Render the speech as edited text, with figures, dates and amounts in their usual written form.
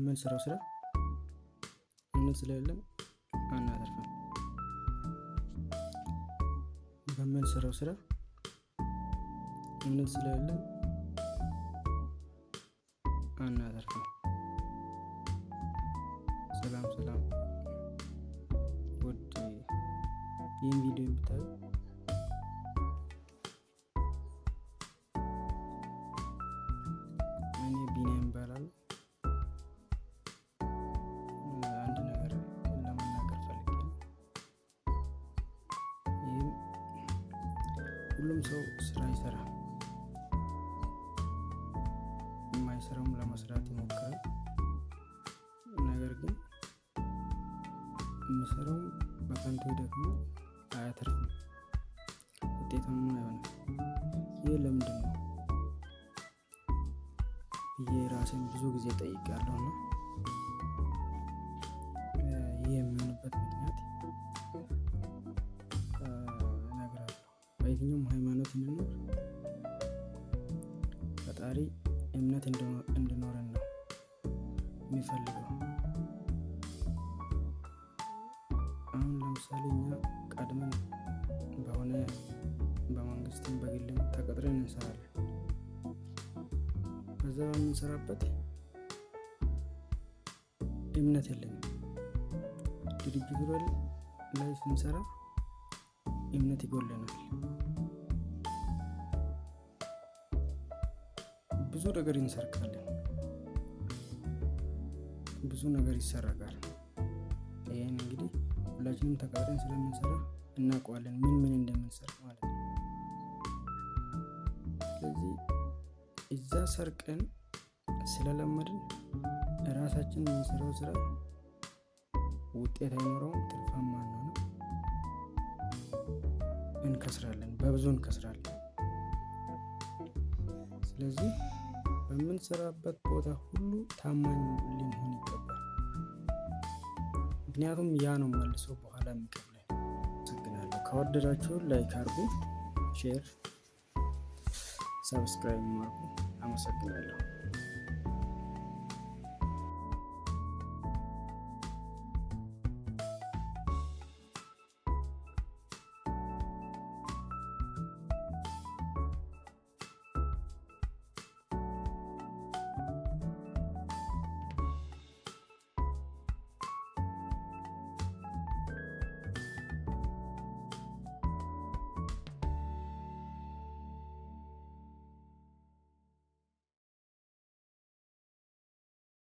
በምንሰራው ስራ እምነት ስለሌለን አናተርፍም። በምንሰራው ስራ እምነት ስለሌለን አናተርፍም። ሰላም ውድ ይህን ቪዲዮ የምታዩ እኔ ቢኒያም እባላለሁ። አንድ ነገር ለመናገር ፈልጌ ነው። ይህም ሁሉም ሰው ስራ ይሰራል፣ የማይሰራውም ለመስራት ይሞክራል። ነገር ግን የሚሰራውም በከንቱ ደግሞ አያተርፍም፣ ውጤታማ አይሆንም። ይህ ለምንድን ነው ብዬ ራሴን ብዙ ጊዜ ጠይቄያለሁ እና ይህ የሚሆንበት ምክንያት እነግራለሁ። በየትኛውም ሃይማኖት እንኖር ፈጣሪ እምነት እንዲኖረን ነው የሚፈልገው። አሁን ለምሳሌ እኛ ቀድመን በሆነ በመንግስትም በግልም ተቀጥረን እንሰራለን። በዛ በምንሰራበት እምነት የለንም። ድርጅቱ ላይ ስንሰራ እምነት ይጎለናል። ብዙ ነገር እንሰርቃለን፣ ብዙ ነገር ይሰረቃል። ይህን እንግዲህ ሁላችንም ተቀጥረን ስለምንሰራ እናውቀዋለን ምን እንደምንሰርቅ ማለት ነው። ስለዚህ እዛ ሰርቀን ስለለመድን ራሳችን የምንሰራው ስራ ውጤት አይኖረውም፣ ትርፋማ አንሆንም፣ እንከስራለን፣ በብዙ እንከስራለን። ስለዚህ በምንሰራበት ቦታ ሁሉ ታማኝ ልንሆን ይገባል። ምክንያቱም ያ ነው መልሶ በኋላ የሚከፍለን። አመሰግናለሁ። ከወደዳችሁ ላይክ አድርጉ፣ ሼር፣ ሰብስክራይብ አድርጉ። አመሰግናለሁ።